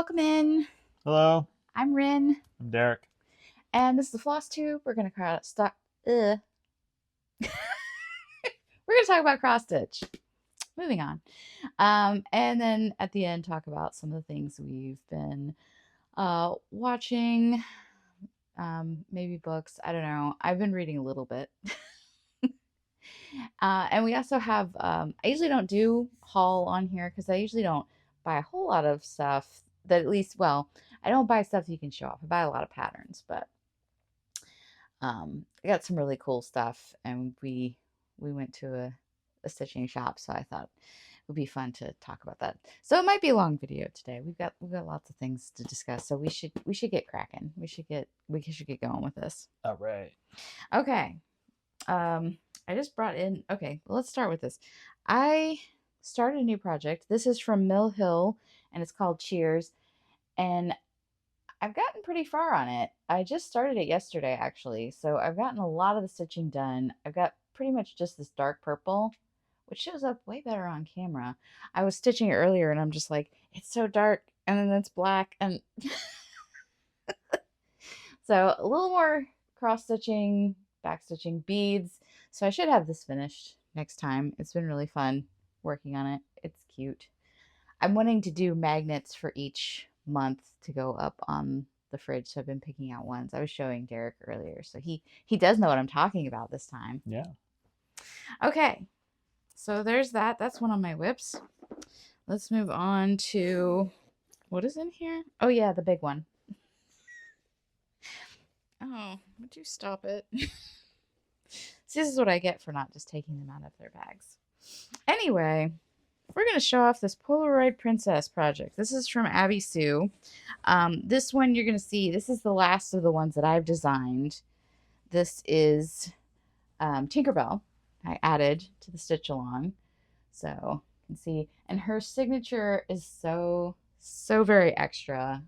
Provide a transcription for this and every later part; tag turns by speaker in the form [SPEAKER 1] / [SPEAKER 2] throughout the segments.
[SPEAKER 1] welcome in.
[SPEAKER 2] Hello,
[SPEAKER 1] I'm Rin,
[SPEAKER 2] I'm Derek.
[SPEAKER 1] and this is the Flosstube. We're gonna we're gonna talk about cross stitch. Moving on, and then at the end talk about some of the things we've been watching, maybe books. I don't know. I've been reading a little bit, and we also have. I usually don't do haul on here because I usually don't buy a whole lot of stuff that at least. Well, I don't buy stuff you can show off. I buy a lot of patterns, but I got some really cool stuff, and we went to a stitching shop, so I thought it would be fun to talk about that. So it might be a long video today. We've got lots of things to discuss, so we should get cracking. We should get going with this.
[SPEAKER 2] All right.
[SPEAKER 1] Okay. I just brought in. Okay, well, let's start with this. I started a new project. This is from Mill Hill, and it's called Cheers. And I've gotten pretty far on it. I just started it yesterday, actually. So I've gotten a lot of the stitching done. I've got pretty much just this dark purple, which shows up way better on camera. I was stitching it earlier and I'm just like, it's so dark. And then it's black. And so a little more cross stitching, back stitching, beads. So I should have this finished next time. It's been really fun working on it. It's cute. I'm wanting to do magnets for each month to go up on the fridge, so I've been picking out ones. I was showing Derek earlier, so he does know what I'm talking about this time.
[SPEAKER 2] Yeah.
[SPEAKER 1] Okay, so there's that. That's one of my whips. Let's move on to what is in here? Oh yeah, the big one. Oh, would you stop it? See, this is what I get for not just taking them out of their bags. Anyway, we're going to show off this Polaroid Princess project. This is from Abby Sue. This one you're going to see, this is the last of the ones that I've designed. This is Tinkerbell. I added to the stitch along. So you can see, and her signature is so very extra.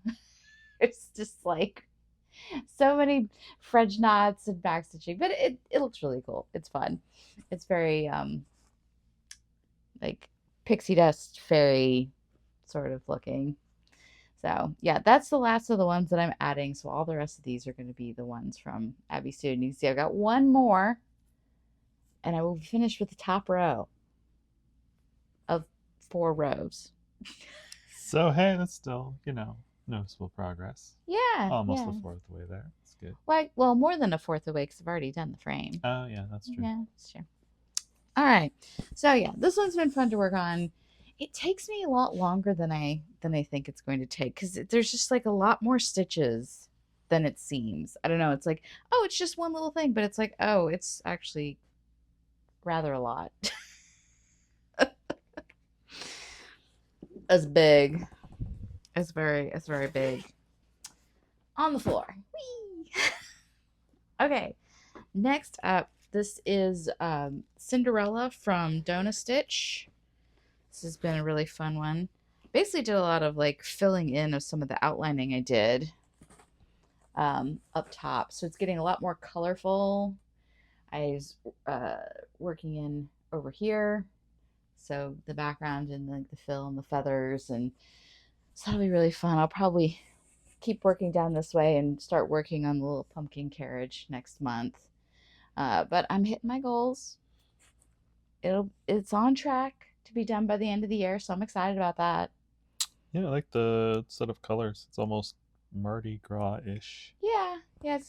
[SPEAKER 1] It's just like so many French knots and back stitching, but it looks really cool. It's fun. It's very like pixie dust fairy sort of looking. So yeah, that's the last of the ones that I'm adding. So all the rest of these are going to be the ones from Abby Sue. And you can see I've got one more, and I will be finished with the top row of 4 rows.
[SPEAKER 2] So hey, that's still, noticeable progress.
[SPEAKER 1] Yeah,
[SPEAKER 2] Almost
[SPEAKER 1] yeah.
[SPEAKER 2] a fourth way there. That's good.
[SPEAKER 1] Well, more than a fourth away because I've already done the frame.
[SPEAKER 2] Oh yeah, that's true.
[SPEAKER 1] Yeah, that's true. All right. So yeah, this one's been fun to work on. It takes me a lot longer than I think it's going to take because there's just like a lot more stitches than it seems. I don't know. It's like, oh, it's just one little thing, but it's like, oh, it's actually rather a lot. It's big. It's very big. On the floor. Whee! Okay. Next up, this is Cinderella from Dona Stitch. This has been a really fun one. Basically did a lot of like filling in of some of the outlining I did up top. So it's getting a lot more colorful. I was working in over here. So the background and like the fill and the feathers. And so that'll be really fun. I'll probably keep working down this way and start working on the little pumpkin carriage next month. But I'm hitting my goals. It's on track to be done by the end of the year, so I'm excited about that.
[SPEAKER 2] Yeah, I like the set of colors. It's almost Mardi Gras-ish.
[SPEAKER 1] Yeah, yeah,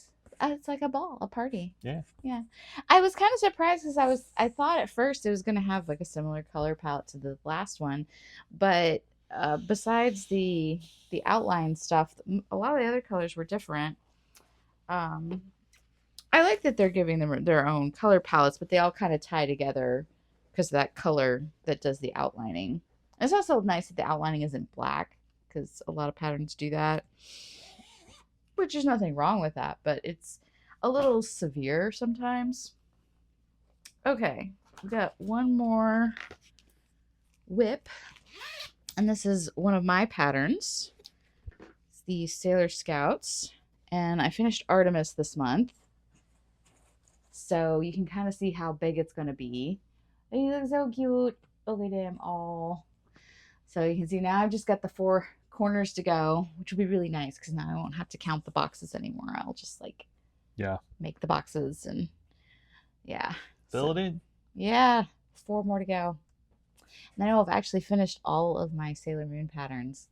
[SPEAKER 1] it's like a ball, a party.
[SPEAKER 2] Yeah.
[SPEAKER 1] Yeah. I was kind of surprised because I thought at first it was gonna have like a similar color palette to the last one, but besides the outline stuff, a lot of the other colors were different. Um, I like that they're giving them their own color palettes, but they all kind of tie together because of that color that does the outlining. It's also nice that the outlining isn't black because a lot of patterns do that, which there's nothing wrong with that, but it's a little severe sometimes. Okay, we got one more whip, and this is one of my patterns. It's the Sailor Scouts, and I finished Artemis this month. So you can kind of see how big it's going to be. He looks so cute. Look at him all. So you can see now I've just got the 4 corners to go, which will be really nice because now I won't have to count the boxes anymore. I'll just like make the boxes and yeah.
[SPEAKER 2] Fill it in.
[SPEAKER 1] Yeah, 4 more to go. And I know I've actually finished all of my Sailor Moon patterns.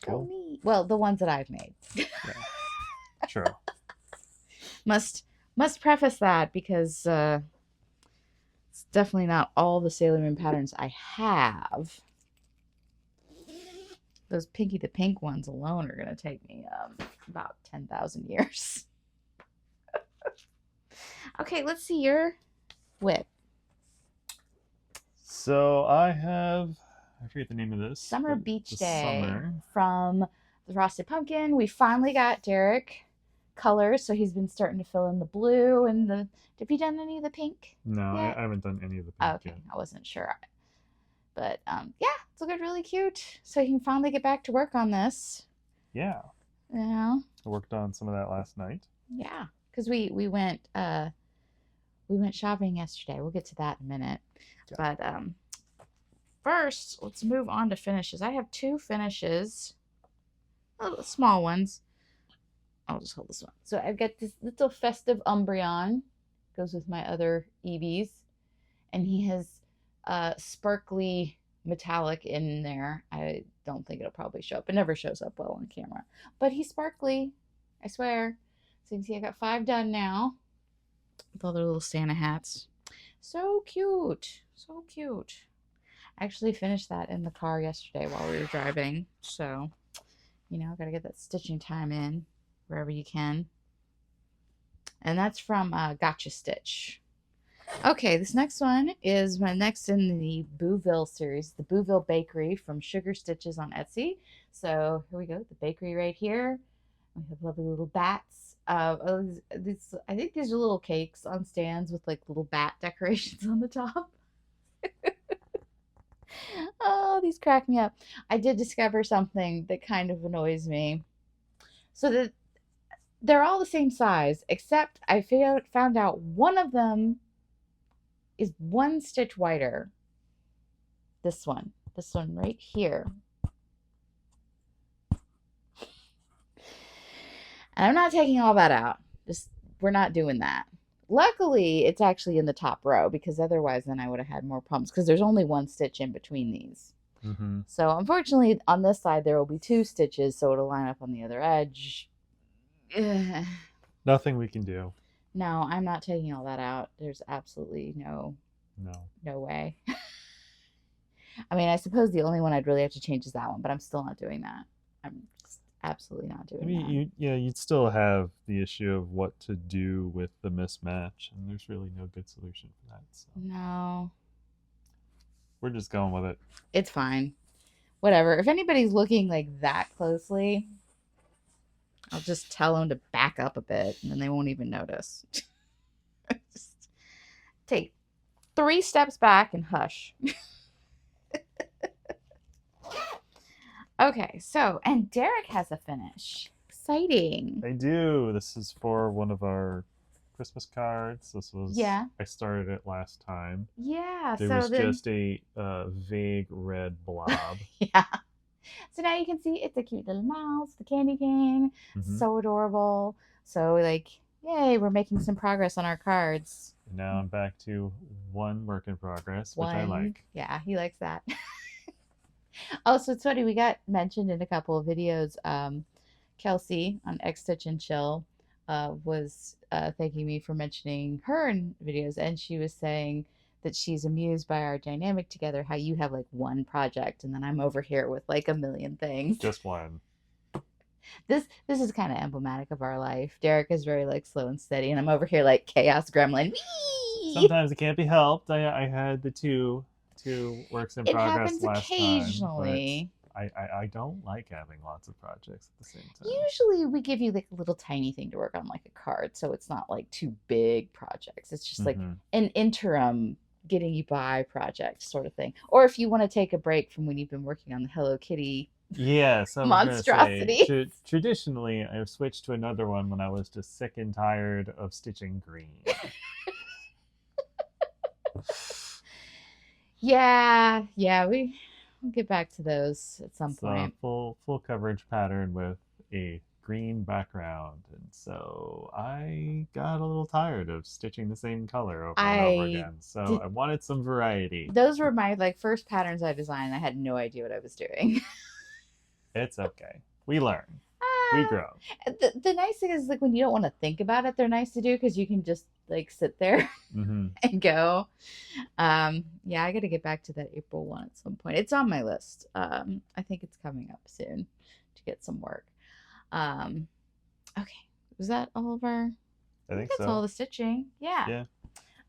[SPEAKER 2] Cool.
[SPEAKER 1] Go me. Well, the ones that I've made.
[SPEAKER 2] Yeah. True.
[SPEAKER 1] Must preface that because it's definitely not all the Sailor Moon patterns I have. Those Pinky the Pink ones alone are going to take me about 10,000 years. Okay, let's see your whip.
[SPEAKER 2] So I forget the name of this.
[SPEAKER 1] Summer Beach Day
[SPEAKER 2] Summer.
[SPEAKER 1] from the Frosted Pumpkin. We finally got Derek colors, so he's been starting to fill in the blue and the... Have you done any of the pink?
[SPEAKER 2] No,
[SPEAKER 1] yet?
[SPEAKER 2] I haven't done any of the pink
[SPEAKER 1] okay,
[SPEAKER 2] yet.
[SPEAKER 1] I wasn't sure. But yeah, it's looking really cute. So he can finally get back to work on this.
[SPEAKER 2] Yeah.
[SPEAKER 1] Yeah.
[SPEAKER 2] I worked on some of that last night.
[SPEAKER 1] Yeah, because we went shopping yesterday. We'll get to that in a minute. Yeah. But first, let's move on to finishes. I have 2 finishes, small ones. I'll just hold this one. So I've got this little festive Umbreon, goes with my other Eevees, and he has sparkly metallic in there. I don't think it'll probably show up. It never shows up well on camera, but he's sparkly, I swear. So you can see I got 5 done now with all their little Santa hats. So cute, so cute. I actually finished that in the car yesterday while we were driving. So, you know, gotta get that stitching time in wherever you can. And that's from Gotcha Stitch. Okay, this next one is my next in the Booville series, the Booville Bakery from Sugar Stitches on Etsy. So here we go, the bakery right here. We have lovely little bats. I think these are little cakes on stands with like little bat decorations on the top. Oh, these crack me up. I did discover something that kind of annoys me. So that they're all the same size, except I found out one of them is 1 stitch wider. This one right here. And I'm not taking all that out. We're not doing that. Luckily, it's actually in the top row because otherwise then I would have had more problems because there's only 1 stitch in between these.
[SPEAKER 2] Mm-hmm.
[SPEAKER 1] So unfortunately, on this side, there will be 2 stitches, so it'll line up on the other edge. Ugh.
[SPEAKER 2] Nothing we can do.
[SPEAKER 1] No, I'm not taking all that out. There's absolutely no way. I mean, I suppose the only one I'd really have to change is that one, but I'm still not doing that. I'm just absolutely not doing that.
[SPEAKER 2] You'd still have the issue of what to do with the mismatch, and there's really no good solution for that. So.
[SPEAKER 1] No.
[SPEAKER 2] We're just going with it.
[SPEAKER 1] It's fine. Whatever. If anybody's looking like that closely, I'll just tell them to back up a bit, and then they won't even notice. Just take 3 steps back and hush. Okay, so, and Derek has a finish. Exciting.
[SPEAKER 2] I do. This is for one of our Christmas cards. This was, I started it last time.
[SPEAKER 1] Yeah.
[SPEAKER 2] There was just a vague red blob.
[SPEAKER 1] Yeah. So now you can see it's a cute little mouse, the candy cane. Mm-hmm. So adorable. So like, yay, we're making some progress on our cards.
[SPEAKER 2] And now I'm back to 1 work in progress, which I like.
[SPEAKER 1] Yeah, he likes that. Oh, so it's funny. We got mentioned in a couple of videos. Kelsey on stitchandchill was thanking me for mentioning her in videos, and she was saying that she's amused by our dynamic together, how you have like 1 project and then I'm over here with like a million things.
[SPEAKER 2] Just 1.
[SPEAKER 1] This is kind of emblematic of our life. Derek is very like slow and steady, and I'm over here like chaos gremlin. Whee!
[SPEAKER 2] Sometimes it can't be helped. I had the two works in progress last
[SPEAKER 1] occasionally.
[SPEAKER 2] Time. I don't like having lots of projects at the same time.
[SPEAKER 1] Usually we give you like a little tiny thing to work on, like a card, so it's not like 2 big projects. It's just like an interim getting you by project sort of thing. Or if you want to take a break from when you've been working on the Hello Kitty monstrosity.
[SPEAKER 2] Traditionally, I've switched to another one when I was just sick and tired of stitching green.
[SPEAKER 1] Yeah, I'll get back to those at some
[SPEAKER 2] It's a
[SPEAKER 1] point.
[SPEAKER 2] full coverage pattern with a green background, and so I got a little tired of stitching the same color over and over
[SPEAKER 1] I
[SPEAKER 2] again. So
[SPEAKER 1] did.
[SPEAKER 2] I wanted some variety.
[SPEAKER 1] Those were my like first patterns I designed. I had no idea what I was doing.
[SPEAKER 2] It's okay. We learn. We
[SPEAKER 1] Ah,
[SPEAKER 2] grow.
[SPEAKER 1] the nice thing is like when you don't want to think about it, they're nice to do because you can just like sit there
[SPEAKER 2] Mm-hmm.
[SPEAKER 1] and go. Yeah, I got to get back to that April one at some point. It's on my list. I think it's coming up soon to get some work. Um, okay, was that all of our?
[SPEAKER 2] I
[SPEAKER 1] I think
[SPEAKER 2] think
[SPEAKER 1] that's all
[SPEAKER 2] so.
[SPEAKER 1] the stitching. Yeah.
[SPEAKER 2] Yeah.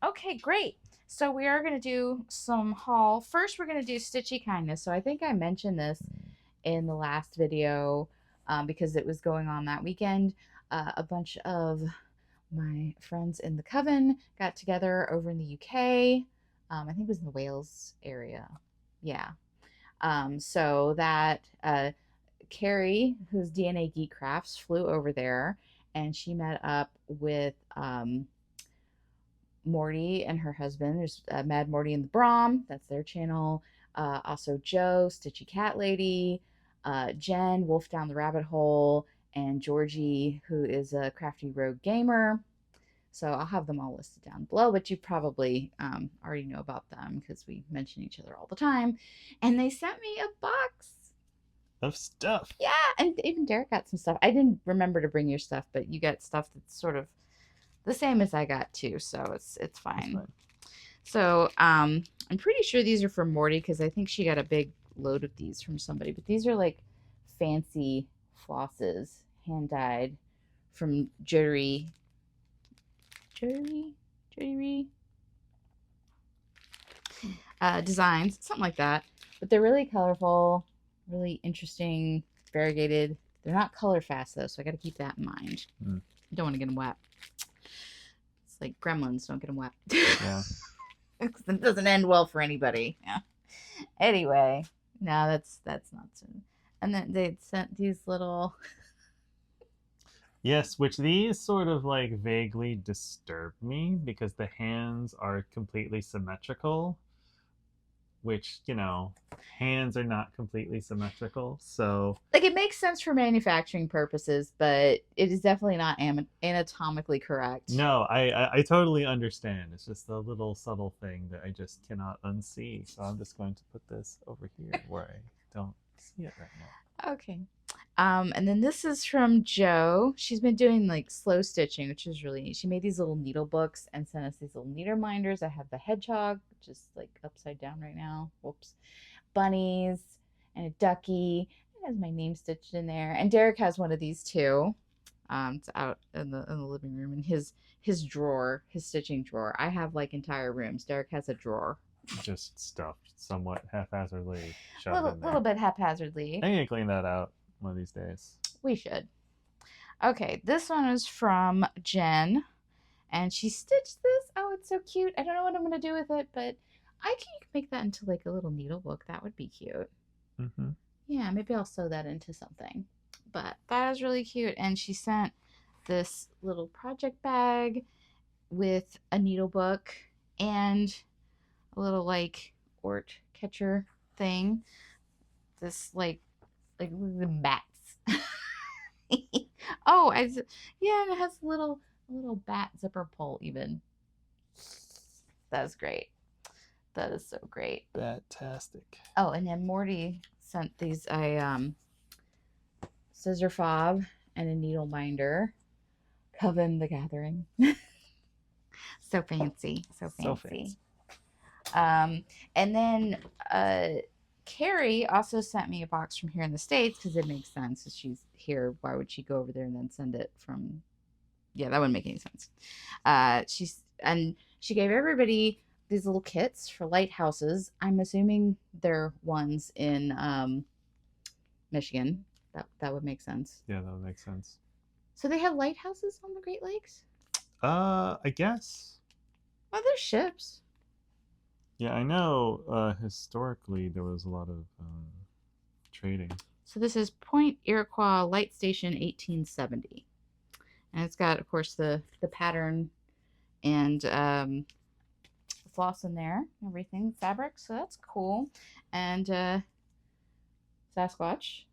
[SPEAKER 1] Okay, great. So we are going to do some haul. First, we're going to do Stitchy Kindness. So I think I mentioned this in the last video because it was going on that weekend. A bunch of my friends in the coven got together over in the UK. I think it was in the Wales area. Yeah. So that Carrie, who's DNA Geek Crafts, flew over there and she met up with Morty and her husband. There's Mad Morty and the Brom. That's their channel. Also Joe, Stitchy Cat Lady, Jen, Wolf Down the Rabbit Hole, and Georgie, who is a crafty rogue gamer. So I'll have them all listed down below, but you probably already know about them because we mention each other all the time. And they sent me a box.
[SPEAKER 2] Of stuff.
[SPEAKER 1] Yeah, and even Derek got some stuff. I didn't remember to bring your stuff, but you got stuff that's sort of the same as I got too, so it's fine. So I'm pretty sure these are for Morty because I think she got a big load of these from somebody. But these are like fancy flosses, hand dyed from Jody Designs, something like that. But they're really colorful, really interesting, variegated. They're not color fast though, so I got to keep that in mind. Don't want to get them wet. It's like gremlins, don't get them wet.
[SPEAKER 2] Yeah.
[SPEAKER 1] It doesn't end well for anybody. Yeah. Anyway, no, that's not soon. And then they sent these little.
[SPEAKER 2] Yes, which these sort of like vaguely disturb me because the hands are completely symmetrical, which, hands are not completely symmetrical. So,
[SPEAKER 1] Like, it makes sense for manufacturing purposes, but it is definitely not anatomically correct.
[SPEAKER 2] no, I totally understand. It's just a little subtle thing that I just cannot unsee. So I'm just going to put this over here where I don't see it right now.
[SPEAKER 1] Okay. And then this is from Joe. She's been doing like slow stitching, which is really neat. She made these little needle books and sent us these little needle minders. I have the hedgehog, which is like upside down right now. Whoops. Bunnies and a ducky. It has my name stitched in there. And Derek has one of these too. It's out in the living room in his drawer, his stitching drawer. I have like entire rooms. Derek has a drawer.
[SPEAKER 2] Just stuffed somewhat haphazardly
[SPEAKER 1] A
[SPEAKER 2] shoved in there.
[SPEAKER 1] little bit haphazardly.
[SPEAKER 2] I need to clean that out one of these days.
[SPEAKER 1] We should. Okay, this one is from Jen, and she stitched this. Oh, it's so cute. I don't know what I'm gonna do with it, but I can make that into like a little needle book. That would be cute.
[SPEAKER 2] Mm-hmm.
[SPEAKER 1] Yeah, maybe I'll sew that into something. But that is really cute. And she sent this little project bag with a needle book and a little like ort catcher thing. This like bats. Oh, yeah, and it has a little bat zipper pull even. That's great. That is so great.
[SPEAKER 2] Fantastic.
[SPEAKER 1] Oh, and then Morty sent these a scissor fob and a needle minder. Coven the Gathering. So fancy. So fancy. And then Carrie also sent me a box from here in the States because it makes sense. If she's here, why would she go over there and then send it from? Yeah, that wouldn't make any sense. She gave everybody these little kits for lighthouses. I'm assuming they're ones in Michigan. That would make sense.
[SPEAKER 2] Yeah, that would make sense.
[SPEAKER 1] So they have lighthouses on the Great Lakes?
[SPEAKER 2] I guess.
[SPEAKER 1] Well, they're ships.
[SPEAKER 2] Yeah, I know historically there was a lot of trading.
[SPEAKER 1] So this is Point Iroquois Light Station 1870. And it's got, of course, the pattern and floss in there, everything, fabric. So that's cool. And Sasquatch.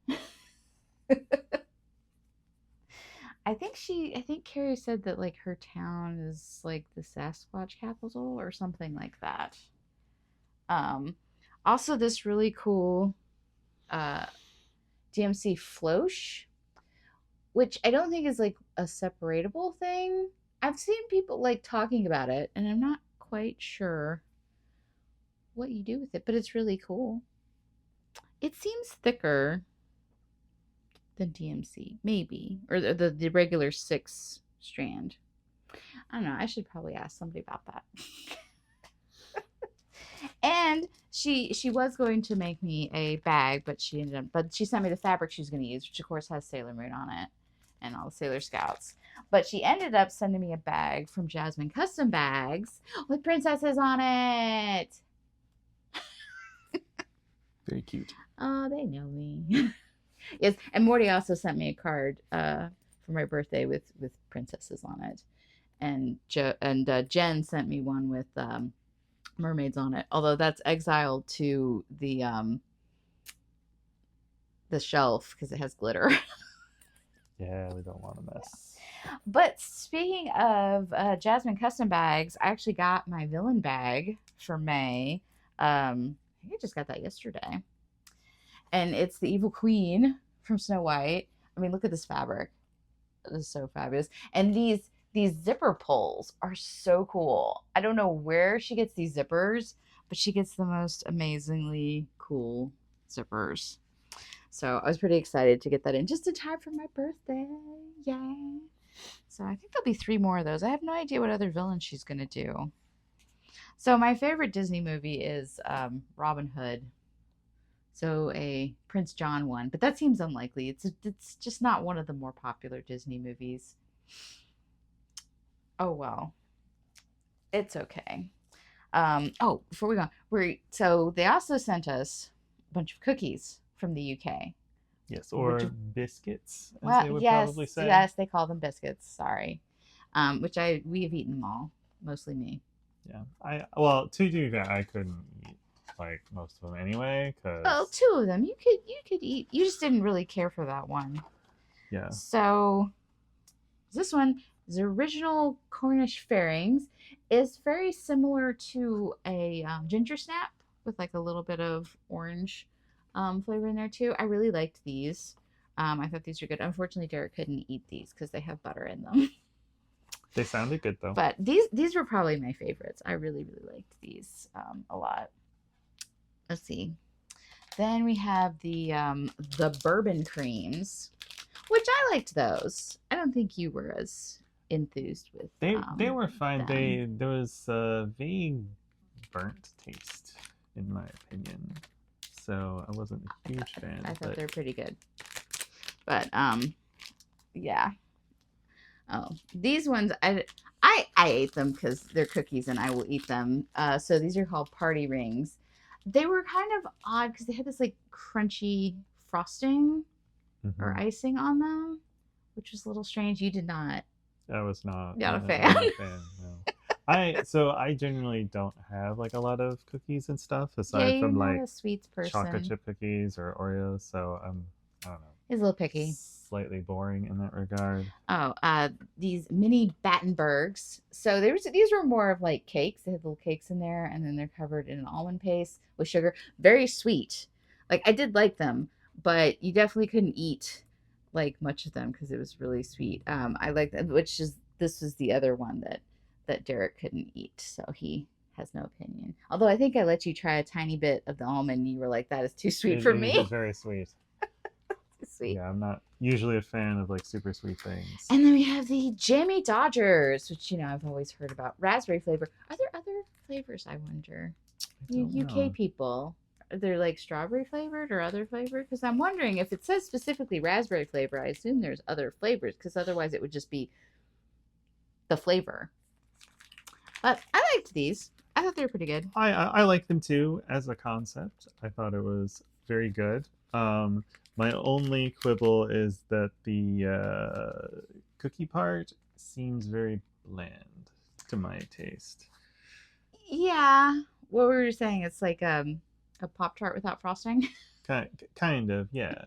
[SPEAKER 1] I think Carrie said that like her town is like the Sasquatch capital or something like that. Um, Also this really cool uh DMC floche, which I don't think is like a separatable thing. I've seen people like talking about it, and I'm not quite sure what you do with it, but it's really cool. It seems thicker than DMC, maybe, or the regular 6 strand. I don't know. I should probably ask somebody about that. And she was going to make me a bag, but she sent me the fabric she was going to use, which of course has Sailor Moon on it and all the Sailor Scouts. But she ended up sending me a bag from Jasmine Custom Bags with princesses on it.
[SPEAKER 2] Very cute.
[SPEAKER 1] Oh, they know me. Yes, and Morty also sent me a card for my birthday with princesses on it, and Jen sent me one with mermaids on it. Although that's exiled to the shelf because it has glitter.
[SPEAKER 2] Yeah, we don't want to mess.
[SPEAKER 1] But speaking of Jasmine Custom Bags, I actually got my villain bag for May. I think I just got that yesterday. And it's the Evil Queen from Snow White. I mean, look at this fabric. It is so fabulous. And these zipper pulls are so cool. I don't know where she gets these zippers, but she gets the most amazingly cool zippers. So I was pretty excited to get that in just in time for my birthday. Yay. So I think there'll be 3 more of those. I have no idea what other villain she's going to do. So my favorite Disney movie is Robin Hood. So a Prince John one, but that seems unlikely. It's just not one of the more popular Disney movies. Oh well, it's okay. Oh, before we go, so they also sent us a bunch of cookies from the UK.
[SPEAKER 2] Yes, or
[SPEAKER 1] Which,
[SPEAKER 2] biscuits, as
[SPEAKER 1] well,
[SPEAKER 2] they would
[SPEAKER 1] yes,
[SPEAKER 2] probably say.
[SPEAKER 1] yes, they call them biscuits. Sorry, which we have eaten them all, mostly me.
[SPEAKER 2] Yeah, well, to do that, I couldn't eat like most of them anyway,
[SPEAKER 1] Well,
[SPEAKER 2] because
[SPEAKER 1] 2 of them you could eat. You just didn't really care for that one.
[SPEAKER 2] yeah,
[SPEAKER 1] So this one is original Cornish fairings. Is very similar to a ginger snap with like a little bit of orange flavor in there too. I really liked these. I thought these were good. Unfortunately, Derek couldn't eat these because they have butter in them.
[SPEAKER 2] they sounded good though.
[SPEAKER 1] But these were probably my favorites. I really liked these a lot. Let's see. Then we have the bourbon creams, which I liked those. I don't think you were as enthused with
[SPEAKER 2] They were fine.
[SPEAKER 1] them.
[SPEAKER 2] There was a vague burnt taste in my opinion, so I wasn't a huge fan.
[SPEAKER 1] I thought they were pretty good. But yeah. Oh, these ones I ate them because they're cookies and I will eat them. So these are called party rings. They were kind of odd because they had this like crunchy frosting or icing on them, which was a little strange. You did not.
[SPEAKER 2] I was not
[SPEAKER 1] Not a fan.
[SPEAKER 2] not a fan. No. I generally don't have like a lot of cookies and stuff
[SPEAKER 1] Yeah,
[SPEAKER 2] aside
[SPEAKER 1] you're
[SPEAKER 2] from
[SPEAKER 1] not
[SPEAKER 2] like
[SPEAKER 1] a sweets
[SPEAKER 2] chocolate
[SPEAKER 1] person.
[SPEAKER 2] chip cookies or Oreos, so I don't know,
[SPEAKER 1] He's a little picky.
[SPEAKER 2] slightly boring in that regard.
[SPEAKER 1] Oh, these mini Battenbergs. So these were more of like cakes. They had little cakes in there, and then they're covered in an almond paste with sugar. Very sweet. Like I did like them, but you definitely couldn't eat like much of them because it was really sweet. I like that, this was the other one that Derek couldn't eat, so he has no opinion. Although I think I let you try a tiny bit of the almond, and you were like, "That is too sweet for me."
[SPEAKER 2] It is very sweet.
[SPEAKER 1] Sweet.
[SPEAKER 2] Yeah, I'm not usually a fan of like super sweet things.
[SPEAKER 1] And then we have the Jammy Dodgers, which I've always heard about. Raspberry flavor. Are there other flavors? I wonder. You UK
[SPEAKER 2] know.
[SPEAKER 1] people, are they like strawberry flavored or other flavored? Because I'm wondering if it says specifically raspberry flavor. I assume there's other flavors because otherwise it would just be the flavor. But I liked these. I thought they were pretty good.
[SPEAKER 2] I like them too as a concept. I thought it was very good. My only quibble is that the cookie part seems very bland to my taste.
[SPEAKER 1] Yeah. What were you saying? It's like a Pop Tart without frosting.
[SPEAKER 2] Kind of, yeah.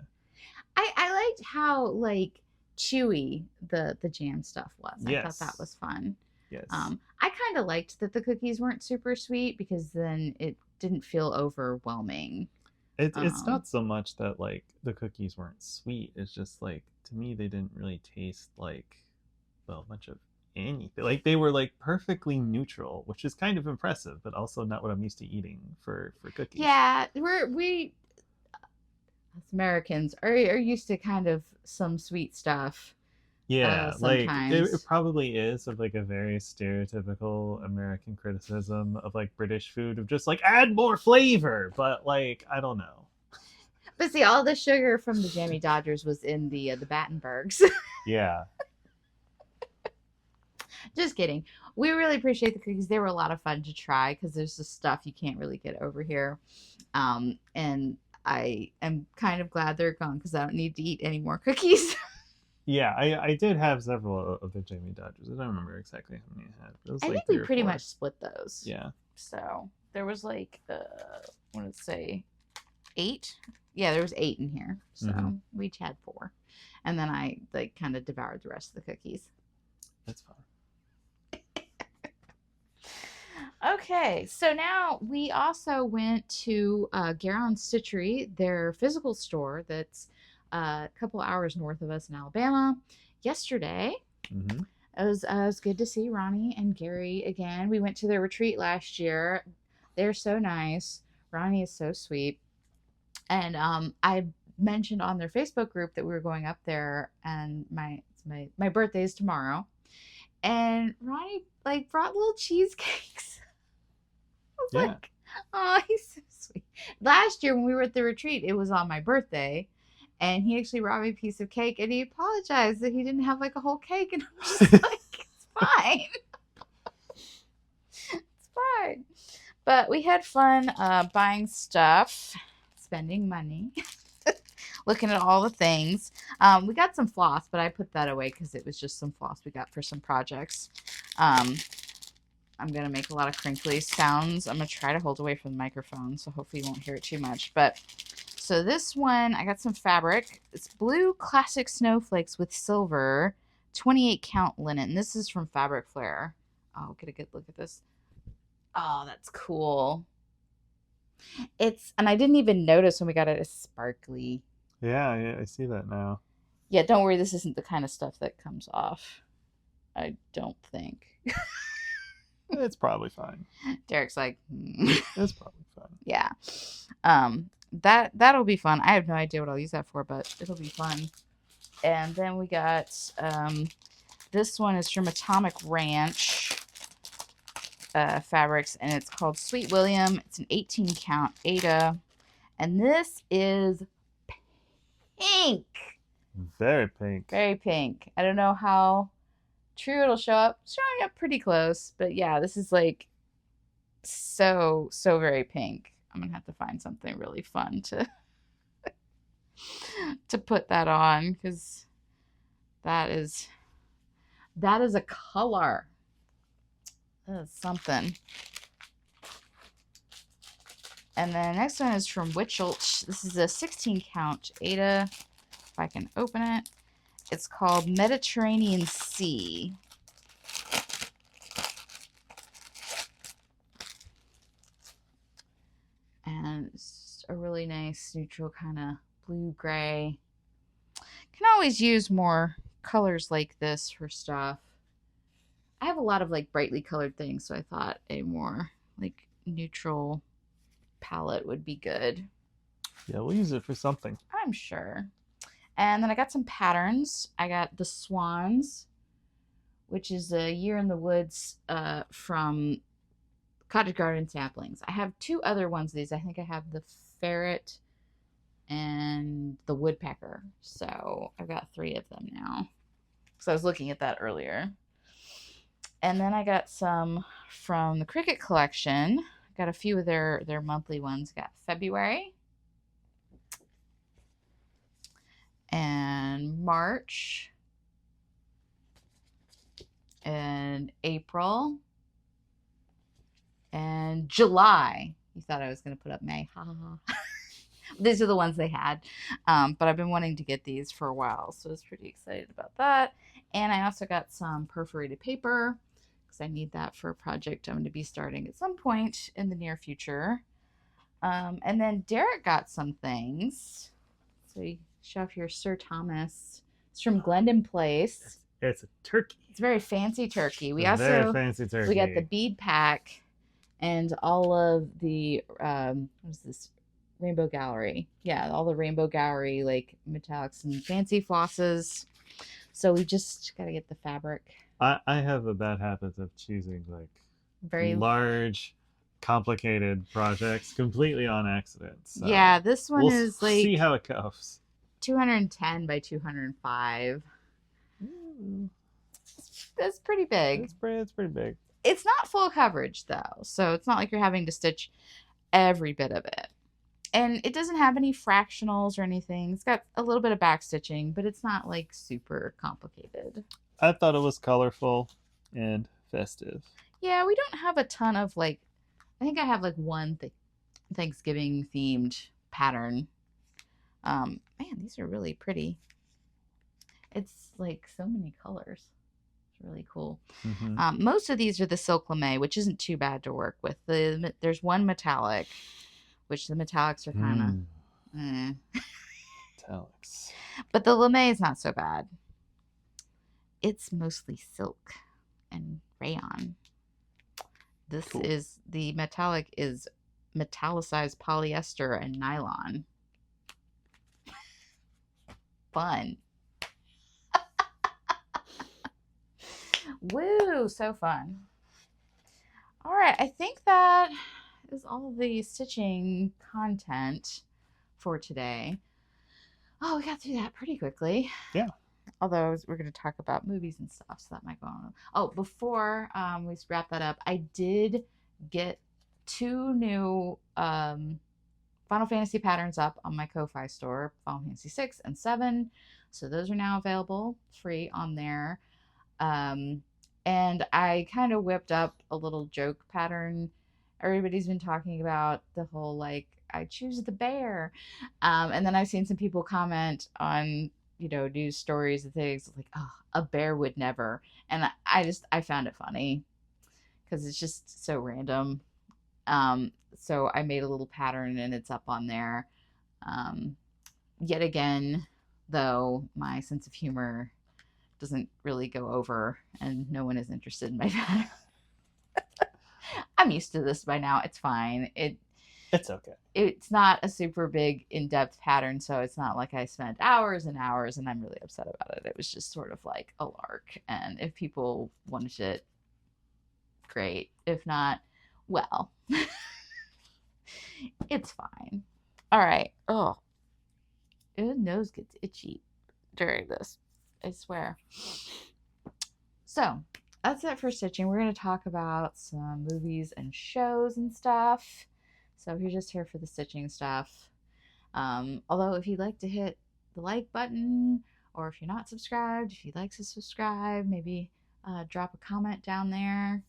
[SPEAKER 1] I liked how like chewy the jam stuff was. I thought that
[SPEAKER 2] Yes.
[SPEAKER 1] was fun.
[SPEAKER 2] Yes.
[SPEAKER 1] I kind of liked that the cookies weren't super sweet because then it didn't feel overwhelming.
[SPEAKER 2] It's
[SPEAKER 1] Um,
[SPEAKER 2] not so much that like the cookies weren't sweet. It's just like to me they didn't really taste like well much of anything. Like they were like perfectly neutral, which is kind of impressive, but also not what I'm used to eating for cookies.
[SPEAKER 1] yeah, we as Americans are used to kind of some sweet stuff
[SPEAKER 2] Yeah, like it
[SPEAKER 1] sometimes.
[SPEAKER 2] probably is of like a very stereotypical American criticism of like British food of just like add more flavor, but like I don't know.
[SPEAKER 1] But see, all the sugar from the Jammy Dodgers was in the Battenbergs.
[SPEAKER 2] Yeah,
[SPEAKER 1] Just kidding. We really appreciate the cookies. They were a lot of fun to try because there's just stuff you can't really get over here. And I am kind of glad they're gone because I don't need to eat any more cookies.
[SPEAKER 2] yeah, I did have several of the Jamie Dodgers. I don't remember exactly how many I had. It was
[SPEAKER 1] I
[SPEAKER 2] like
[SPEAKER 1] think we
[SPEAKER 2] three or
[SPEAKER 1] pretty
[SPEAKER 2] four.
[SPEAKER 1] much split those.
[SPEAKER 2] Yeah.
[SPEAKER 1] So there was like, what did it say? 8? Yeah, there was 8 in here. So we each had 4. And then I like kind of devoured the rest of the cookies.
[SPEAKER 2] That's fine.
[SPEAKER 1] Okay, so now we also went to Garon Stitchery, their physical store that's a couple hours north of us in Alabama, yesterday.
[SPEAKER 2] Mm-hmm.
[SPEAKER 1] It was good to see Ronnie and Gary again. We went to their retreat last year. They're so nice. Ronnie is so sweet. And I mentioned on their Facebook group that we were going up there, and my birthday is tomorrow. And Ronnie like brought little cheesecakes. I was
[SPEAKER 2] Yeah.
[SPEAKER 1] like, oh, he's so sweet. Last year when we were at the retreat, it was on my birthday, and he actually brought me a piece of cake, and he apologized that he didn't have like a whole cake, and I'm just like, it's fine, it's fine. But we had fun buying stuff, spending money, looking at all the things. We got some floss, but I put that away because it was just some floss we got for some projects. I'm going to make a lot of crinkly sounds. I'm going to try to hold away from the microphone, so hopefully you won't hear it too much. But so this one, I got some fabric. It's blue classic snowflakes with silver, 28 count linen. This is from Fabric Flare. Oh, get a good look at this. Oh, that's cool. And I didn't even notice when we got it, it's sparkly.
[SPEAKER 2] Yeah, I see that now.
[SPEAKER 1] Yeah, don't worry, this isn't the kind of stuff that comes off. I don't think.
[SPEAKER 2] It's probably fine.
[SPEAKER 1] Derek's like,
[SPEAKER 2] It's probably fine.
[SPEAKER 1] yeah. That'll be fun. I have no idea what I'll use that for, but it'll be fun. And then we got this one is from Atomic Ranch Fabrics, and it's called Sweet William. It's an 18 count Ada, and this is pink.
[SPEAKER 2] Very pink.
[SPEAKER 1] Very pink. I don't know how true it'll show up. It's showing up pretty close, but yeah, this is like so very pink. I'm gonna have to find something really fun to to put that on because that is a color. That is something. And then the next one is from Witchelt. This is a 16 count Ada. If I can open it. It's called Mediterranean Sea. And it's a really nice neutral kind of blue-gray. Can always use more colors like this for stuff. I have a lot of like brightly colored things, so I thought a more like neutral palette would be good.
[SPEAKER 2] Yeah, we'll use it for something.
[SPEAKER 1] I'm sure. And then I got some patterns. I got the Swans, which is a Year in the Woods from Cottage Garden Saplings. I have 2 other ones of these. I think I have the Ferret and the Woodpecker. So I've got 3 of them now. So I was looking at that earlier. And then I got some from the Cricket collection. I got a few of their monthly ones. Got February and March and April and July. You thought I was going to put up May. Ha ha ha. These are the ones they had. But I've been wanting to get these for a while, so I was pretty excited about that. And I also got some perforated paper because I need that for a project I'm going to be starting at some point in the near future. And then Derek got some things. So you show off your Sir Thomas. It's from Glendon Place.
[SPEAKER 2] It's a turkey.
[SPEAKER 1] It's a very fancy turkey. We
[SPEAKER 2] It's a very
[SPEAKER 1] also
[SPEAKER 2] fancy turkey.
[SPEAKER 1] we got the bead pack and all of the what is this? Rainbow Gallery. Yeah, all the Rainbow Gallery like metallics and fancy flosses. So we just got to get the fabric.
[SPEAKER 2] I have a bad habit of choosing like
[SPEAKER 1] Very
[SPEAKER 2] large, complicated projects completely on accident. So
[SPEAKER 1] yeah, this one
[SPEAKER 2] we'll
[SPEAKER 1] is like
[SPEAKER 2] see how it goes.
[SPEAKER 1] 210 by 205. That's pretty big.
[SPEAKER 2] It's pretty big.
[SPEAKER 1] It's not full coverage though, so it's not like you're having to stitch every bit of it. And it doesn't have any fractionals or anything. It's got a little bit of back stitching, but it's not like super complicated.
[SPEAKER 2] I thought it was colorful and festive.
[SPEAKER 1] Yeah, we don't have a ton of like, I think I have like one Thanksgiving themed pattern. Man, these are really pretty. It's like so many colors. It's really cool.
[SPEAKER 2] Mm-hmm.
[SPEAKER 1] Most of these are the silk lame, which isn't too bad to work with. There's one metallic, which the metallics are kind of
[SPEAKER 2] metallics.
[SPEAKER 1] But the lame is not so bad. It's mostly silk and rayon. This
[SPEAKER 2] Cool.
[SPEAKER 1] is the metallic is metallicized polyester and nylon. Fun. Woo, so fun. All right, I think that is all of the stitching content for today. Oh, we got through that pretty quickly.
[SPEAKER 2] Yeah.
[SPEAKER 1] Although we're going to talk about movies and stuff, so that might go on. Oh, before we wrap that up, I did get 2 new Final Fantasy patterns up on my Ko-Fi store, Final Fantasy 6 and 7. So those are now available free on there. And I kind of whipped up a little joke pattern. Everybody's been talking about the whole like, I choose the bear. And then I've seen some people comment on, you know, news stories and things like, oh, a bear would never. And I found it funny because it's just so random. So I made a little pattern and it's up on there. Yet again, though, my sense of humor doesn't really go over and no one is interested in my pattern. I'm used to this by now. It's fine.
[SPEAKER 2] It's okay.
[SPEAKER 1] It's not a super big in-depth pattern, so it's not like I spent hours and hours and I'm really upset about it. It was just sort of like a lark. And if people wanted it, great. If not, well, it's fine. All right. Oh, the nose gets itchy during this, I swear. So that's it for stitching. We're going to talk about some movies and shows and stuff. So if you're just here for the stitching stuff, although if you'd like to hit the like button, or if you're not subscribed, if you'd like to subscribe, maybe drop a comment down there.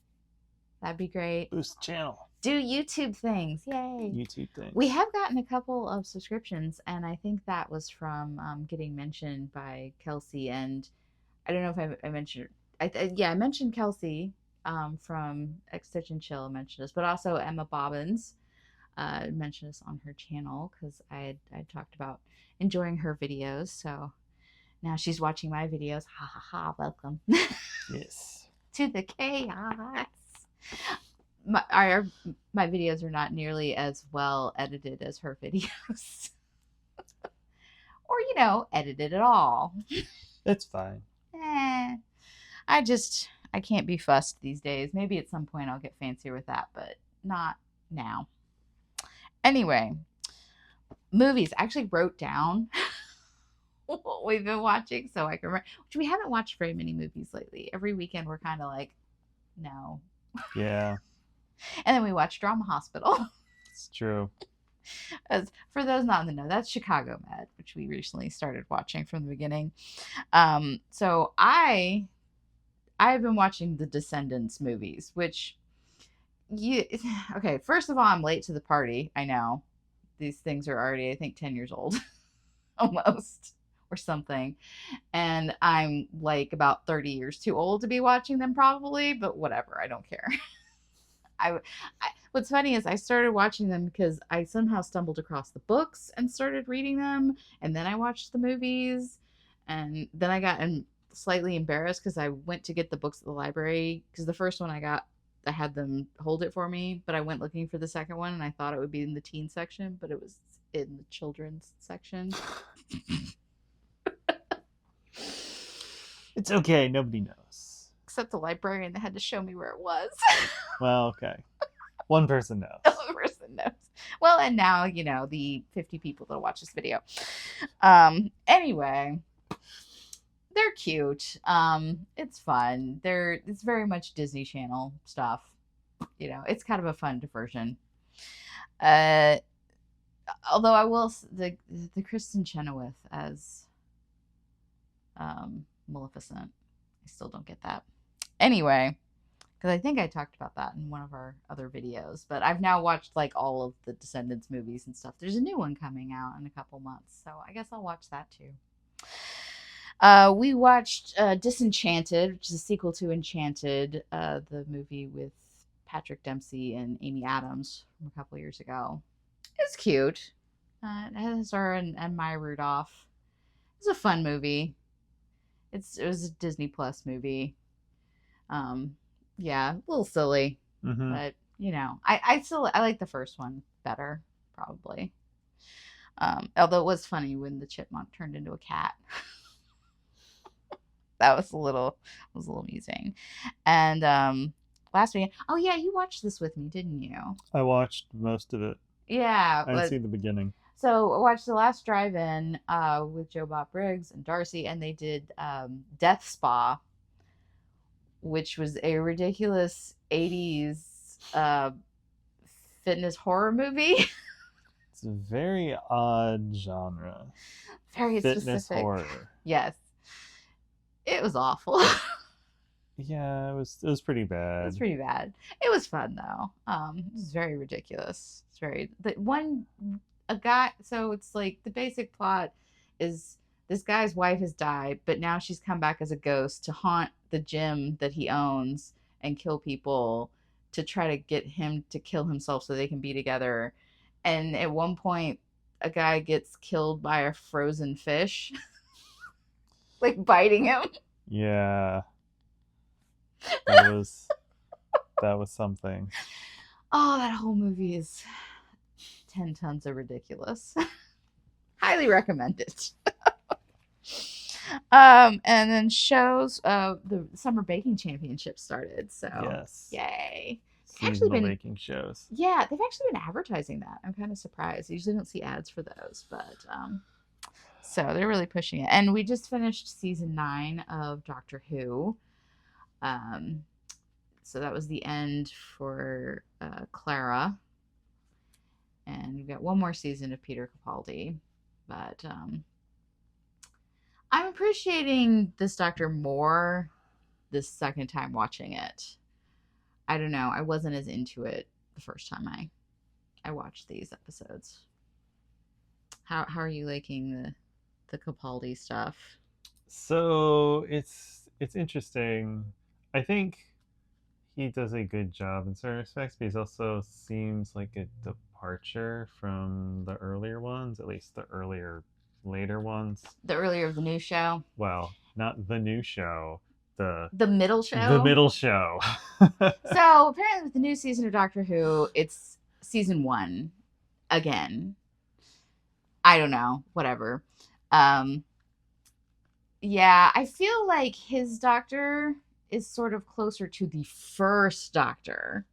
[SPEAKER 1] That'd be great.
[SPEAKER 2] Boost the channel.
[SPEAKER 1] Do YouTube things. Yay.
[SPEAKER 2] YouTube things.
[SPEAKER 1] We have gotten a couple of subscriptions, and I think that was from getting mentioned by Kelsey. And I don't know if I mentioned, I mentioned Kelsey from Stitch and Chill mentioned us, but also Emma Bobbins mentioned us on her channel because I had talked about enjoying her videos. So now she's watching my videos. Ha ha ha. Welcome.
[SPEAKER 2] Yes.
[SPEAKER 1] To the chaos. My videos are not nearly as well edited as her videos. Or, you know, edited at all.
[SPEAKER 2] It's fine.
[SPEAKER 1] I can't be fussed these days. Maybe at some point I'll get fancier with that, but not now. Anyway, movies. I actually wrote down what we've been watching so I can remember. Which we haven't watched very many movies lately. Every weekend we're kind of like, no.
[SPEAKER 2] Yeah.
[SPEAKER 1] And then we watched Drama Hospital.
[SPEAKER 2] It's true.
[SPEAKER 1] As for those not in the know, that's Chicago Med, which we recently started watching from the beginning. So I've been watching the Descendants movies, which okay, first of all, I'm late to the party. I know. these things are already, I think, 10 years old almost or something. And I'm like about 30 years too old to be watching them probably, but whatever, I don't care. I, what's funny is I started watching them because I somehow stumbled across the books and started reading them, and then I watched the movies, and then I got slightly embarrassed because I went to get the books at the library because the first one I got, I had them hold it for me, but I went looking for the second one and I thought it would be in the teen section, but it was in the children's section.
[SPEAKER 2] It's okay. Nobody knows.
[SPEAKER 1] Except the librarian that had to show me where it was.
[SPEAKER 2] Well, okay. One person knows.
[SPEAKER 1] One person knows. Well, and now, the 50 people that watch this video. Anyway, they're cute. It's fun. It's very much Disney Channel stuff. It's kind of a fun diversion. Although I will, the Kristen Chenoweth as Maleficent, I still don't get that. Anyway, because I think I talked about that in one of our other videos, but I've now watched like all of the Descendants movies and stuff. There's a new one coming out in a couple months, so I guess I'll watch that too. We watched Disenchanted, which is a sequel to Enchanted, the movie with Patrick Dempsey and Amy Adams from a couple years ago. It's cute. It has her and Maya Rudolph. It's a fun movie. It was a Disney Plus movie. Yeah, a little silly, but I like the first one better, probably. Although it was funny when the chipmunk turned into a cat. That was a little amusing. And last weekend, oh yeah, you watched this with me, didn't you?
[SPEAKER 2] I watched most of it.
[SPEAKER 1] Yeah,
[SPEAKER 2] I didn't see the beginning.
[SPEAKER 1] So I watched the last drive-in with Joe Bob Briggs and Darcy, and they did Death Spa, which was a ridiculous 80s fitness horror movie.
[SPEAKER 2] It's a very odd genre.
[SPEAKER 1] Very
[SPEAKER 2] fitness
[SPEAKER 1] specific.
[SPEAKER 2] Horror.
[SPEAKER 1] Yes. It was awful.
[SPEAKER 2] Yeah, it was pretty bad.
[SPEAKER 1] It was pretty bad. It was fun though. It was very ridiculous. It's very a guy. So it's like the basic plot is this guy's wife has died, but now she's come back as a ghost to haunt the gym that he owns and kill people to try to get him to kill himself so they can be together. And at one point, a guy gets killed by a frozen fish, like biting him.
[SPEAKER 2] Yeah. That was something.
[SPEAKER 1] Oh, that whole movie is 10 tons of ridiculous. Highly recommend it. And then shows the Summer Baking Championship started. So
[SPEAKER 2] yes,
[SPEAKER 1] yay.
[SPEAKER 2] Seasonal baking shows.
[SPEAKER 1] Yeah, they've actually been advertising that. I'm kind of surprised. I usually don't see ads for those, but so they're really pushing it. And we just finished season 9 of Doctor Who. So that was the end for Clara. And we've got one more season of Peter Capaldi. But I'm appreciating this Doctor more this second time watching it. I don't know. I wasn't as into it the first time I watched these episodes. How are you liking the Capaldi stuff?
[SPEAKER 2] So it's interesting. I think he does a good job in certain respects, but he also seems like a departure from the earlier ones, at least the later ones.
[SPEAKER 1] The earlier of the new show?
[SPEAKER 2] Well, not the new show. The
[SPEAKER 1] middle show?
[SPEAKER 2] The middle show.
[SPEAKER 1] So apparently with the new season of Doctor Who, it's season 1 again. I don't know. Whatever. Yeah, I feel like his Doctor is sort of closer to the first Doctor,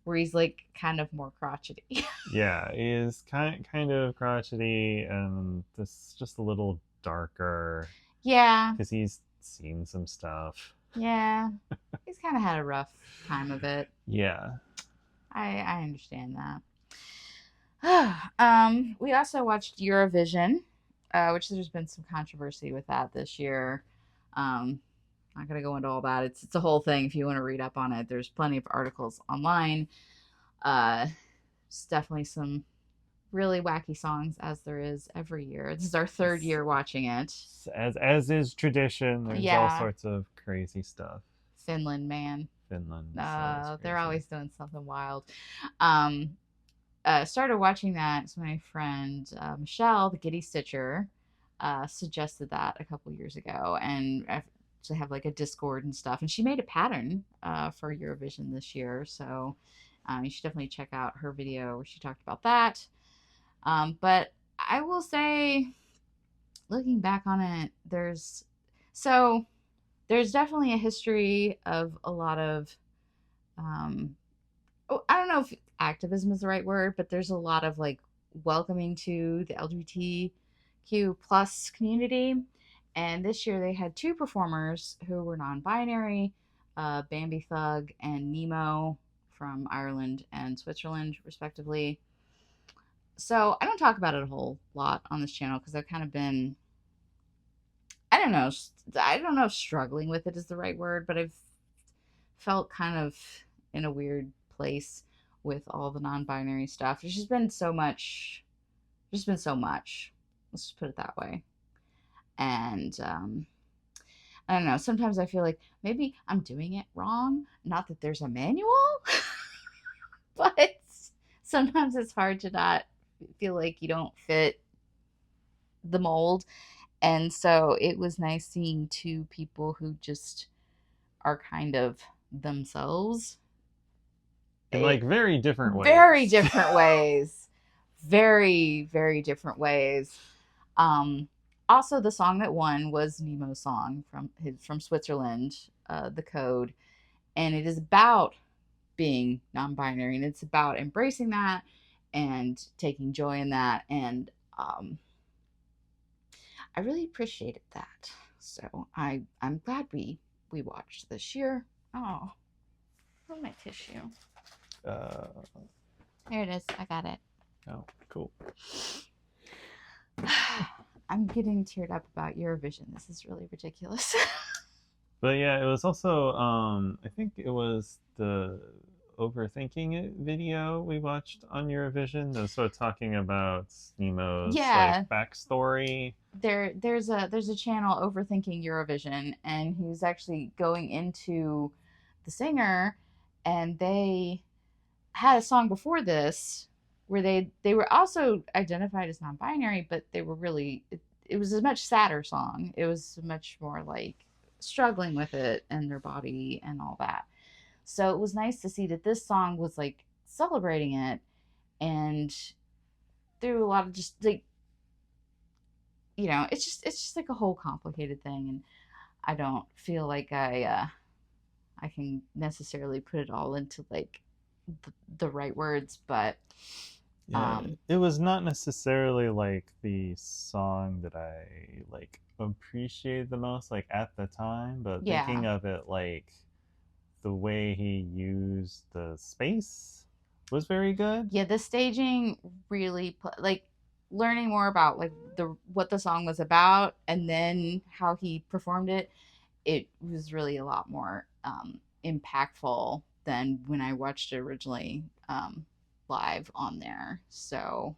[SPEAKER 1] where he's like kind of more crotchety.
[SPEAKER 2] Yeah, he is kind of crotchety and this just a little darker.
[SPEAKER 1] Yeah.
[SPEAKER 2] Because he's seen some stuff.
[SPEAKER 1] Yeah. He's kind of had a rough time of it.
[SPEAKER 2] Yeah.
[SPEAKER 1] I understand that. We also watched Eurovision, which there's been some controversy with that this year. Not going to go into all that. It's a whole thing. If you want to read up on it, there's plenty of articles online. It's definitely some really wacky songs as there is every year. This is our third year watching it.
[SPEAKER 2] As is tradition, there's all
[SPEAKER 1] Yeah,
[SPEAKER 2] sorts of crazy stuff.
[SPEAKER 1] Finland, man.
[SPEAKER 2] Finland's always
[SPEAKER 1] They're
[SPEAKER 2] crazy.
[SPEAKER 1] always doing something wild. Um, Started watching that. So my friend Michelle, the Giddy Stitcher, suggested that a couple years ago, and I actually have like a Discord and stuff. And she made a pattern for Eurovision this year, so you should definitely check out her video where she talked about that. But I will say, looking back on it, so there's definitely a history of a lot of um, I don't know if activism is the right word, but there's a lot of like welcoming to the LGBTQ plus community. And this year they had two performers who were non-binary, Bambi Thug and Nemo from Ireland and Switzerland, respectively. So I don't talk about it a whole lot on this channel because I've kind of been, I don't know, I don't know if struggling with it is the right word, but I've felt kind of in a weird place with all the non-binary stuff. There's just been so much. There's been so much. Let's just put it that way. And I don't know. Sometimes I feel like maybe I'm doing it wrong. Not that there's a manual, but sometimes it's hard to not feel like you don't fit the mold. And so it was nice seeing two people who just are kind of themselves.
[SPEAKER 2] In like very different
[SPEAKER 1] Very
[SPEAKER 2] ways.
[SPEAKER 1] different ways. Very, very different ways. Um, Also, the song that won was Nemo's song from Switzerland, "The Code," and it is about being non-binary, and it's about embracing that and taking joy in that, and I really appreciated that. So I'm glad we watched this year. Oh, where's my tissue?
[SPEAKER 2] uh,
[SPEAKER 1] There it is. I got it.
[SPEAKER 2] oh, cool.
[SPEAKER 1] I'm getting teared up about Eurovision. This is really ridiculous.
[SPEAKER 2] But yeah, it was also I think it was the overthinking it video we watched on Eurovision that was sort of talking about Nemo's like
[SPEAKER 1] Yeah,
[SPEAKER 2] backstory.
[SPEAKER 1] there's a channel overthinking Eurovision, and he's actually going into the singer, and they had a song before this where they were also identified as non-binary, but they were really it was a much sadder song. It was much more like struggling with it and their body and all that. So it was nice to see that this song was like celebrating it, and through a lot of just like it's just like a whole complicated thing, and I don't feel like I can necessarily put it all into like the right words, but
[SPEAKER 2] Yeah,
[SPEAKER 1] um
[SPEAKER 2] it was not necessarily like the song that I like appreciated the most like at the time, but
[SPEAKER 1] yeah.
[SPEAKER 2] thinking of it like the way he used the space was very good.
[SPEAKER 1] Yeah, the staging really like learning more about like the what the song was about and then how he performed it. It was really a lot more impactful than when I watched it originally live on there. So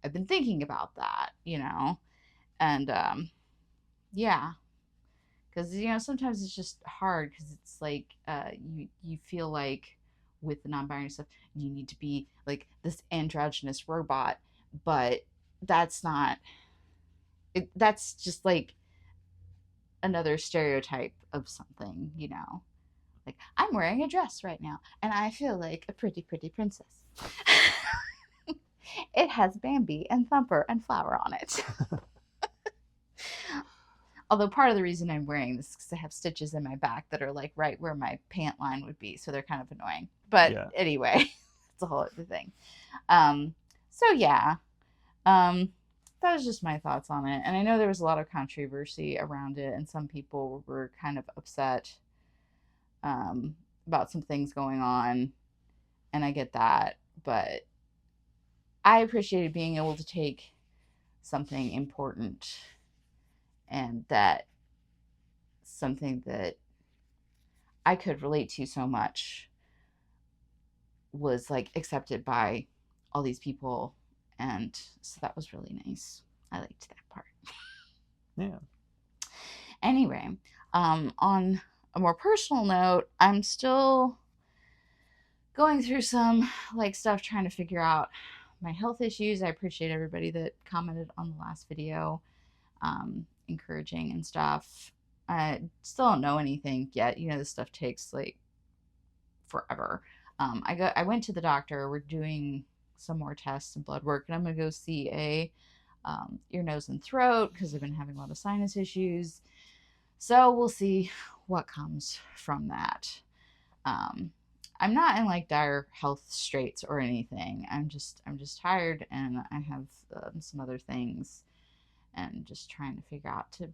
[SPEAKER 1] I've been thinking about that, and yeah, because sometimes it's just hard because it's like you feel like with the non-binary stuff you need to be like this androgynous robot, but that's not that's just like another stereotype of something. Like, I'm wearing a dress right now and I feel like a pretty pretty princess. It has Bambi and Thumper and Flower on it. Although part of the reason I'm wearing this is because I have stitches in my back that are like right where my pant line would be, so they're kind of annoying. But
[SPEAKER 2] Yeah.
[SPEAKER 1] anyway, it's a whole other thing. Um, so yeah, um, that was just my thoughts on it. And I know there was a lot of controversy around it, and some people were kind of upset um, about some things going on, and I get that. But I appreciated being able to take something important and that something that I could relate to so much was like accepted by all these people And so that was really nice. I liked that part.
[SPEAKER 2] Yeah.
[SPEAKER 1] Anyway, on a more personal note, I'm still going through some like stuff trying to figure out my health issues. I appreciate everybody that commented on the last video, encouraging and stuff. I still don't know anything yet. You know, this stuff takes like forever. I went to the doctor. We're doing some more tests and blood work, and I'm gonna go see a ear, nose, and throat because I've been having a lot of sinus issues. So we'll see what comes from that. I'm not in like dire health straits or anything. I'm just tired, and I have some other things, and just trying to figure out to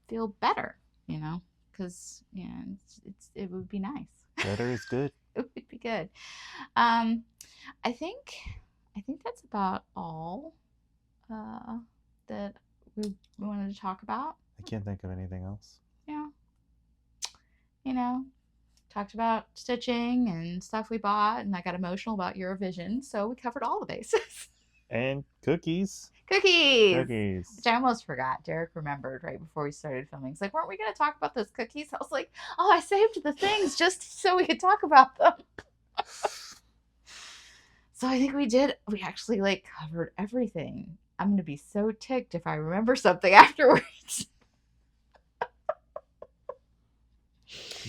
[SPEAKER 1] feel better, you know, because it would be nice.
[SPEAKER 2] Better is good.
[SPEAKER 1] It would be good. I think that's about all that we wanted to talk about.
[SPEAKER 2] I can't think of anything else.
[SPEAKER 1] Yeah. You know, talked about stitching and stuff we bought, and I got emotional about Eurovision, so we covered all the bases.
[SPEAKER 2] And cookies.
[SPEAKER 1] Cookies!
[SPEAKER 2] Cookies.
[SPEAKER 1] Which I almost forgot. Derek remembered right before we started filming. He's like, weren't we going to talk about those cookies? I was like, oh, I saved the things just so we could talk about them. So I think we did. We actually like covered everything. I'm going to be so ticked if I remember something afterwards.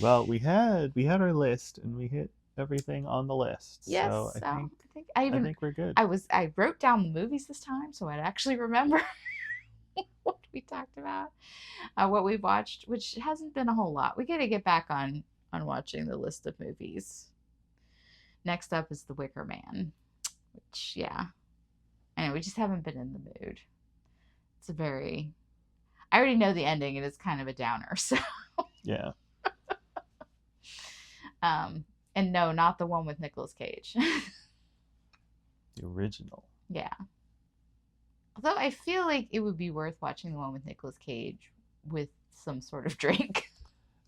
[SPEAKER 2] Well, we had our list, and we hit everything on the list.
[SPEAKER 1] Yes,
[SPEAKER 2] so I think we're good.
[SPEAKER 1] I wrote down the movies this time, so I'd actually remember what we talked about, what we watched, which hasn't been a whole lot. We got to get back on watching the list of movies. Next up is The Wicker Man, which anyway, we just haven't been in the mood. It's I already know the ending, and it's kind of a downer. So
[SPEAKER 2] yeah.
[SPEAKER 1] And no, not the one with Nicolas Cage.
[SPEAKER 2] The original.
[SPEAKER 1] Yeah. Although I feel like it would be worth watching the one with Nicolas Cage with some sort of drink.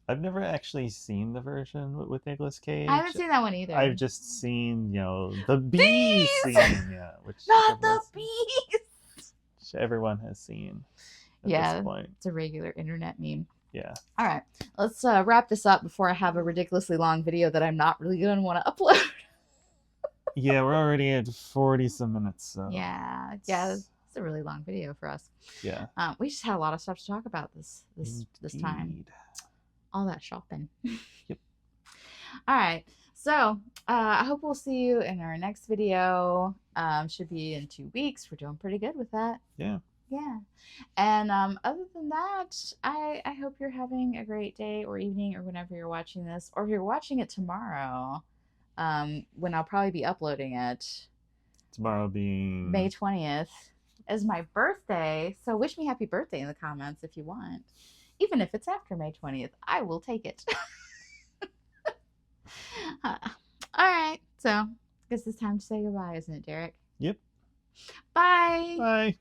[SPEAKER 2] I've never actually seen the version with Nicolas Cage.
[SPEAKER 1] I haven't seen that one either.
[SPEAKER 2] I've just seen, the bees scene, which
[SPEAKER 1] not the bees.
[SPEAKER 2] Which everyone has seen at this point.
[SPEAKER 1] It's a regular internet meme.
[SPEAKER 2] Yeah.
[SPEAKER 1] All right, let's wrap this up before I have a ridiculously long video that I'm not really going to want to upload.
[SPEAKER 2] Yeah, we're already at 40 some minutes. So
[SPEAKER 1] yeah, it's a really long video for us.
[SPEAKER 2] Yeah.
[SPEAKER 1] We just had a lot of stuff to talk about this time. All that shopping.
[SPEAKER 2] Yep.
[SPEAKER 1] All right, so I hope we'll see you in our next video. Should be in 2 weeks. We're doing pretty good with that.
[SPEAKER 2] Yeah.
[SPEAKER 1] Yeah. And other than that, I hope you're having a great day or evening or whenever you're watching this, or if you're watching it tomorrow, when I'll probably be uploading it.
[SPEAKER 2] Tomorrow being
[SPEAKER 1] May 20th is my birthday. So wish me happy birthday in the comments if you want. Even if it's after May 20th, I will take it. All right. So I guess it's time to say goodbye, isn't it, Derek?
[SPEAKER 2] Yep.
[SPEAKER 1] Bye.
[SPEAKER 2] Bye.